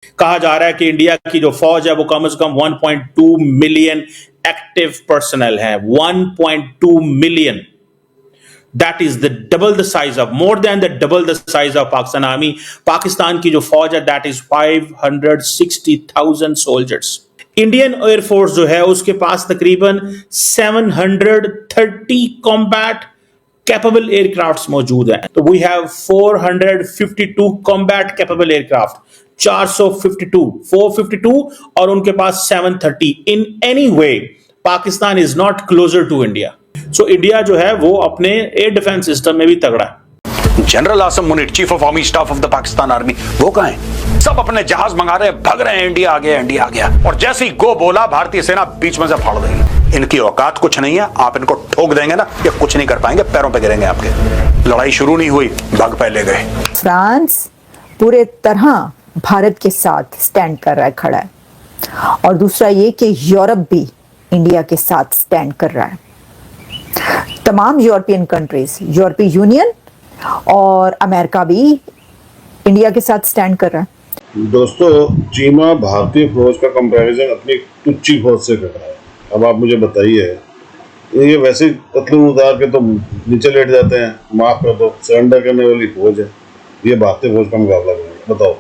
कहा जा रहा है कि इंडिया की जो फौज है वो कम से कम 1.2 मिलियन एक्टिव पर्सनल है। 1.2 million, that is the double the size of, more than the double the size of Pakistan army. Pakistan की जो फौज है that is 560,000 soldiers. Indian air force जो है उसके पास तकरीबन 730 कॉम्बैट कैपेबल एयरक्राफ्ट्स मौजूद हैं। तो we have 452 combat capable aircraft, 452, 452 और उनके पास 730। In any way Pakistan is not closer to India. So India जो है वो अपने एयर डिफेंस सिस्टम में भी तगड़ा है। General Asim Munir, chief of army staff of the Pakistan army, वो कहां है? सब अपने जहाज मंगा रहे हैं, भाग रहे हैं, इंडिया आ गया, इंडिया आ गया। और जैसे ही गो बोला भारतीय सेना बीच में से फाड़ देगी। इनकी औकात कुछ नहीं है, आप इनको ठोक देंगे ना, ये कुछ नहीं कर पाएंगे, पैरों पे गिरेंगे आपके। लड़ाई शुरू नहीं हुई, भाग पहले गए। फ्रांस पूरे तरह भारत के साथ स्टैंड कर रहा है, खड़ा है। और दूसरा ये कि यूरोप भी इंडिया के साथ स्टैंड कर रहा है। तमाम यूरोपियन कंट्रीज, यूरोपीय यूनियन और अमेरिका भी इंडिया के साथ स्टैंड कर रहा है। दोस्तों, चीमा भारतीय फौज का कंपैरिजन अपनी टुच्ची फौज से कर रहा है। अब आप मुझे बताइए, ये वैसे पतलून उतार के तो नीचे लेट जाते हैं, माफ कर दो, सरेंडर करने वाली फौज है। ये भारतीय फौज का मुकाबला करेंगे, बताओ।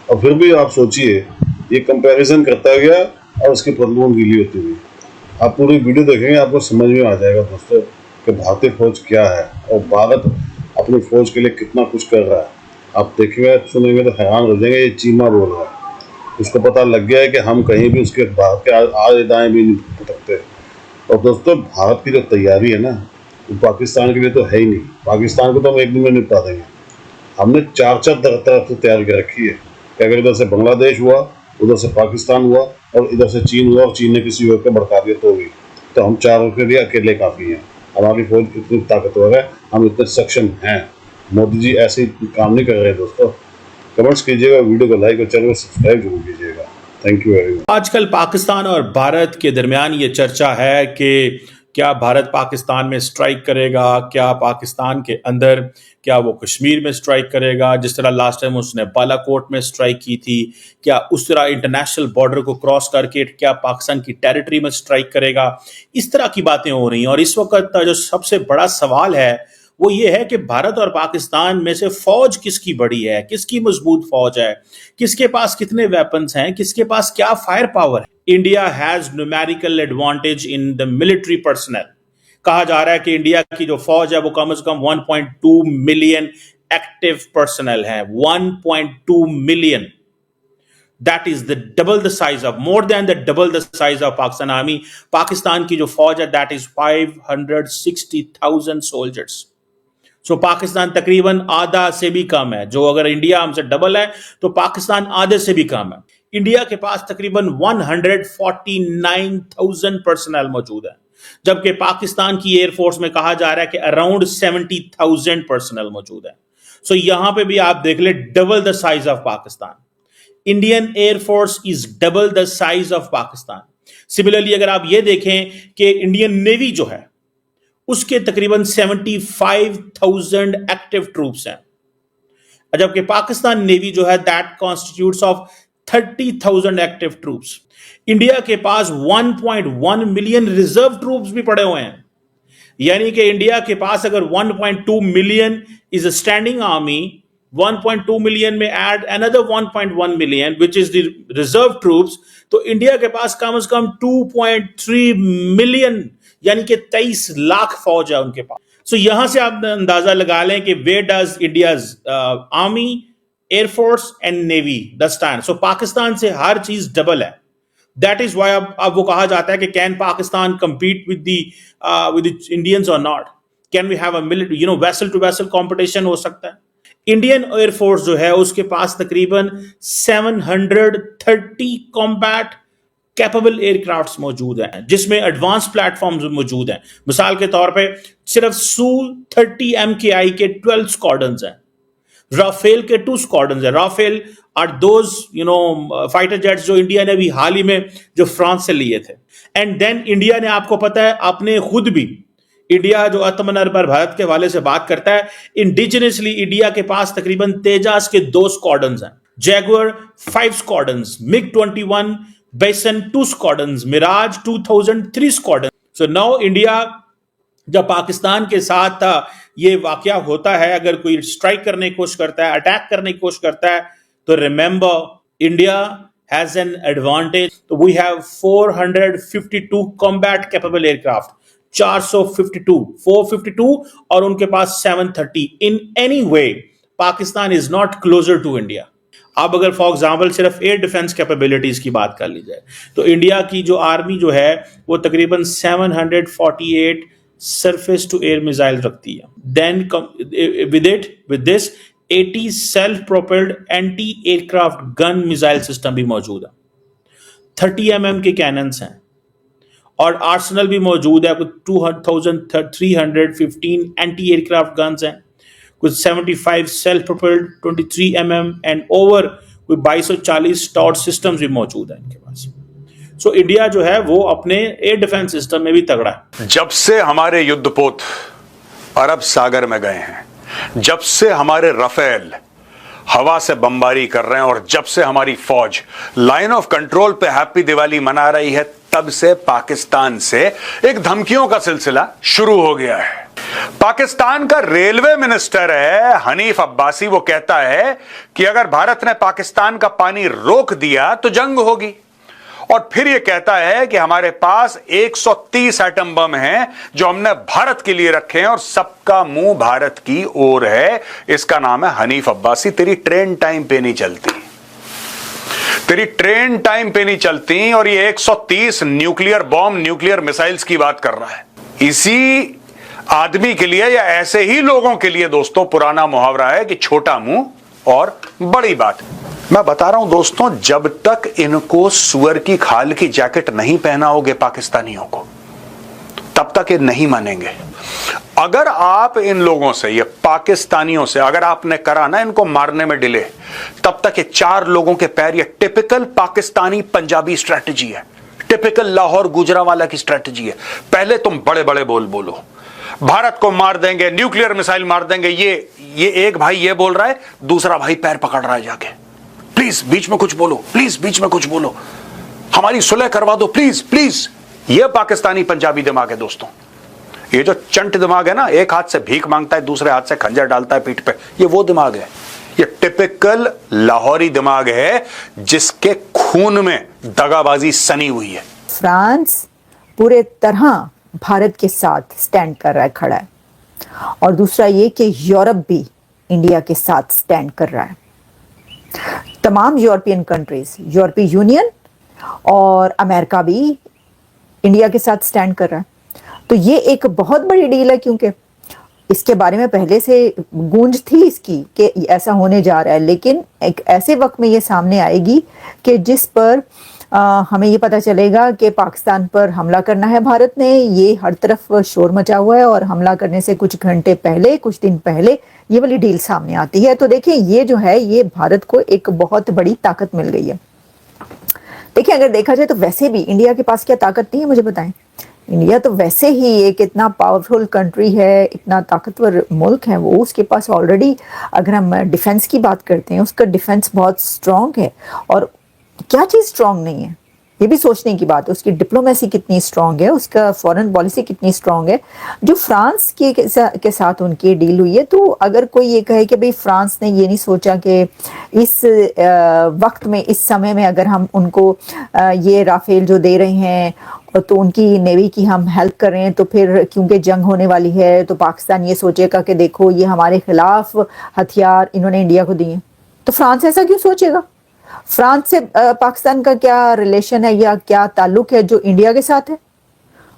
और फिर भी आप सोचिए, ये कंपैरिजन करता गया और उसकी पतलून गीली होती हुई। आप पूरी वीडियो देखेंगे, आपको समझ में आ जाएगा दोस्तों कि भारतीय फौज क्या है और भारत अपनी फौज के लिए कितना कुछ कर रहा है। आप देखेंगे सुनेंगे तो हैरान हो जाएंगे। ये चीमा बोल रहा है, उसको पता लग गया है कि हम कहीं भी उसके भारत के आगे दाएं भी नहीं भटकते। और दोस्तों, भारत की जो तैयारी है ना, वो पाकिस्तान के लिए तो है ही नहीं। पाकिस्तान को तो हम एक दिन में निपटा देंगे। हमने चार तरफ से तैयार कर रखी है कि अगर इधर से बांग्लादेश हुआ, उधर से पाकिस्तान हुआ और इधर से चीन हुआ और चीन ने किसी और को भड़का दिया तो भी, तो हम चारों के लिए अकेले काफ़ी हैं। हमारी फौज इतनी ताकतवर है, हम इतने सक्षम हैं। मोदी जी ऐसे ही काम नहीं कर रहे दोस्तों। कमेंट्स कीजिएगा, वीडियो को लाइक और चैनल को सब्सक्राइब जरूर कीजिएगा। Thank you very much. आजकल पाकिस्तान और भारत के दरमियान ये चर्चा है कि क्या भारत पाकिस्तान में स्ट्राइक करेगा, क्या पाकिस्तान के अंदर, क्या वो कश्मीर में स्ट्राइक करेगा, जिस तरह लास्ट टाइम उसने बालाकोट में स्ट्राइक की थी, क्या उस तरह इंटरनेशनल बॉर्डर को क्रॉस करके क्या पाकिस्तान की टेरिटरी में स्ट्राइक करेगा। इस तरह की बातें हो रही हैं। और इस वक्त जो सबसे बड़ा सवाल है वो ये है कि भारत और पाकिस्तान में से फौज किसकी बड़ी है, किसकी मजबूत फौज है, किसके पास कितने वेपन्स हैं, किसके पास क्या फायर पावर है। India has numerical advantage in the military personnel. कहा जा रहा है कि इंडिया की जो फौज है वो कम से कम 1.2 मिलियन एक्टिव पर्सनल है। 1.2 million, that is the double the size of, more than the double the size of Pakistan army. Pakistan की जो फौज है दैट इज 560,000 सोल्जर्स। सो पाकिस्तान तकरीबन आधा से भी कम है। जो अगर इंडिया हमसे डबल है तो पाकिस्तान आधे से भी कम है। इंडिया के पास तकरीबन 149,000 पर्सनल मौजूद है, जबकि पाकिस्तान की एयरफोर्स में कहा जा रहा है कि अराउंड 70,000 पर्सनल मौजूद है। सो यहां पे भी आप देख ले, double the size of Pakistan. Indian air force is double the size of Pakistan. Similarly अगर आप ये देखें कि इंडियन नेवी जो है उसके तकरीबन 75,000 एक्टिव ट्रूप्स हैं, जबकि पाकिस्तान नेवी जो है that constitutes of 30,000 active troops. India के पास 1.1 मिलियन रिजर्व ट्रूप्स भी पड़े हुए हैं। यानी कि इंडिया के पास अगर 1.2 million is a standing army, 1.2 million में add another 1.1 million which is the reserve troops, तो इंडिया के पास कम से कम 2.3 मिलियन यानी कि 23 लाख फौज है उनके पास। सो यहां से आप अंदाजा लगा लें कि where does India's army, air force and navy the stand. So Pakistan से हर चीज डबल है। दैट इज वाई अब वो कहा जाता है कि can Pakistan compete with the Indians और not, can we have a military vessel to vessel competition हो सकता है। इंडियन एयरफोर्स जो है उसके पास तकरीबन 730 कॉम्बैट कैपेबल एयरक्राफ्ट्स मौजूद हैं, जिसमें एडवांस प्लेटफॉर्म्स मौजूद हैं। मिसाल के तौर पे सिर्फ Su-30 MKI के 12 स्क्वाड्रन्स हैं, राफेल के 2 स्क्वाड्रन्स हैं। Rafale are those fighter jets जो इंडिया ने भी हाल ही में जो फ्रांस से लिए थे। एंड देन इंडिया ने, आपको पता है, आपने खुद भी, इंडिया जो आत्मनिर्भर भारत के हवाले से बात करता है, इंडिजिनसली इंडिया के पास तकरीबन तेजास के 2 स्क्वाड्रन्स हैं। Jaguar 5 squadrons, MiG-21, Bison 2 squadrons, Mirage 2000 3 squadrons. So now India जब पाकिस्तान के साथ ये वाकया होता है, अगर कोई स्ट्राइक करने की कोशिश करता है, अटैक करने की कोशिश करता है, तो remember India has an advantage. तो we have 452 combat capable aircraft, 452 और उनके पास 730. In any way Pakistan is not closer to India. अब अगर फॉर एग्जाम्पल सिर्फ एयर डिफेंस कैपेबिलिटीज की बात कर ली जाए, तो इंडिया की जो आर्मी जो है वो तकरीबन 748 सरफेस टू एयर मिसाइल रखती है. Then with this 80 self propelled anti aircraft gun missile system भी मौजूद है. 30 mm के कैनन्स हैं और आर्सेनल भी मौजूद है. कुछ 2315 एंटी एयरक्राफ्ट गन्स हैं, कुछ 75 self propelled 23 mm and over कोई 2240 स्टॉर्ड सिस्टम्स भी मौजूद हैं इनके पास. सो इंडिया जो है वो अपने एयर डिफेंस सिस्टम में भी तगड़ा है. जब से हमारे युद्धपोत अरब सागर में गए हैं, जब से हमारे रफेल हवा से बमबारी कर रहे हैं और जब से हमारी फौज लाइन ऑफ कंट्रोल पे हैप्पी दिवाली मना रही है, तब से पाकिस्तान से एक धमकियों का सिलसिला शुरू हो गया है. पाकिस्तान का रेलवे मिनिस्टर है हनीफ अब्बासी, वो कहता है कि अगर भारत ने पाकिस्तान का पानी रोक दिया तो जंग होगी. और फिर यह कहता है कि हमारे पास 130 एटम बम हैं जो हमने भारत के लिए रखे हैं और सबका मुंह भारत की ओर है. इसका नाम है हनीफ अब्बासी. तेरी ट्रेन टाइम पे नहीं चलती, तेरी ट्रेन टाइम पे नहीं चलती. और ये 130 न्यूक्लियर बॉम्ब, न्यूक्लियर मिसाइल्स की बात कर रहा है. इसी आदमी के लिए या ऐसे ही लोगों के लिए दोस्तों पुराना मुहावरा है कि छोटा मुंह और बड़ी बात. मैं बता रहा हूं दोस्तों, जब तक इनको सुअर की खाल की जैकेट नहीं पहनाओगे पाकिस्तानियों को, तब तक ये नहीं मानेंगे. अगर आप इन लोगों से, ये पाकिस्तानियों से अगर आपने करा ना इनको मारने में डिले, तब तक ये 4 लोगों के पैर, ये टिपिकल पाकिस्तानी पंजाबी स्ट्रैटेजी है, टिपिकल लाहौर गुजरावाला की स्ट्रैटेजी है. पहले तुम बड़े बड़े बोलो, भारत को मार देंगे, न्यूक्लियर मिसाइल मार देंगे. ये एक भाई ये बोल रहा है, दूसरा भाई पैर पकड़ रहा है जाके, प्लीज बीच में कुछ बोलो, प्लीज बीच में कुछ बोलो, हमारी सुलह करवा दो प्लीज प्लीज. ये पाकिस्तानी पंजाबी दिमाग है दोस्तों. ये जो चंट दिमाग है ना, एक हाथ से भीख मांगता है, दूसरे हाथ से खंजर डालता है पीठ पे, ये वो दिमाग है. ये टिपिकल लाहौरी दिमाग है जिसके खून में दगाबाजी सनी हुई है. फ्रांस पूरे तरह भारत के साथ स्टैंड कर रहा है, खड़ा है. और दूसरा ये कि यूरोप भी इंडिया के साथ स्टैंड कर रहा है. तमाम यूरोपियन कंट्रीज, यूरोपीय यूनियन और अमेरिका भी इंडिया के साथ स्टैंड कर रहा है. तो ये एक बहुत बड़ी डील है, क्योंकि इसके बारे में पहले से गूंज थी इसकी कि ऐसा होने जा रहा है. लेकिन एक ऐसे वक्त में ये सामने आएगी कि जिस पर हमें ये पता चलेगा कि पाकिस्तान पर हमला करना है भारत ने. ये हर तरफ शोर मचा हुआ है और हमला करने से कुछ घंटे पहले, कुछ दिन पहले ये वाली डील सामने आती है. तो देखिए, ये जो है ये भारत को एक बहुत बड़ी ताकत मिल गई है. देखिए, अगर देखा जाए तो वैसे भी इंडिया के पास क्या ताकत नहीं है, मुझे बताएं. इंडिया तो वैसे ही एक इतना पावरफुल कंट्री है, इतना ताकतवर मुल्क है वो. उसके पास ऑलरेडी, अगर हम डिफेंस की बात करते हैं, उसका डिफेंस बहुत स्ट्रांग है. और क्या चीज़ स्ट्रांग नहीं है, ये भी सोचने की बात है. उसकी डिप्लोमेसी कितनी स्ट्रांग है, उसका फॉरेन पॉलिसी कितनी स्ट्रांग है. जो फ्रांस के साथ उनकी डील हुई है, तो अगर कोई ये कहे कि भाई फ्रांस ने ये नहीं सोचा कि इस वक्त में, इस समय में अगर हम उनको ये राफेल जो दे रहे हैं तो उनकी नेवी की हम हेल्प कर रहे हैं, तो फिर क्योंकि जंग होने वाली है तो पाकिस्तान ये सोचेगा कि देखो ये हमारे खिलाफ हथियार इन्होंने इंडिया को दिए. तो फ्रांस ऐसा क्यों सोचेगा? फ्रांस से पाकिस्तान का क्या रिलेशन है या क्या ताल्लुक है जो इंडिया के साथ है?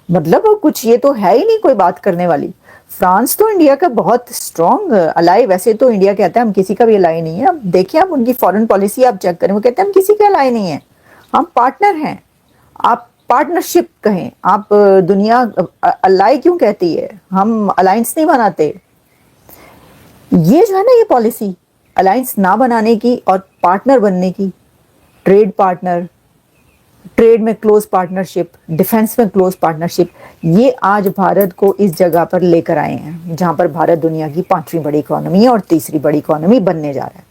मतलब कुछ ये तो है ही नहीं कोई बात करने वाली. फ्रांस तो इंडिया का बहुत स्ट्रॉन्ग अलाई. वैसे तो इंडिया कहता है हम किसी का भी अलाई नहीं है. अब देखिए, आप उनकी फॉरेन पॉलिसी आप चेक करें, वो कहते हैं हम किसी का अलाई नहीं है, हम पार्टनर हैं. आप पार्टनरशिप कहें, आप दुनिया अलाई क्यों कहती है? हम अलायंस नहीं बनाते. ये जो है ना, ये पॉलिसी अलायंस ना बनाने की और पार्टनर बनने की, ट्रेड पार्टनर, ट्रेड में क्लोज पार्टनरशिप, डिफेंस में क्लोज पार्टनरशिप, ये आज भारत को इस जगह पर लेकर आए हैं जहां पर भारत दुनिया की 5वीं बड़ी इकोनॉमी है और तीसरी बड़ी इकोनॉमी बनने जा रहा है.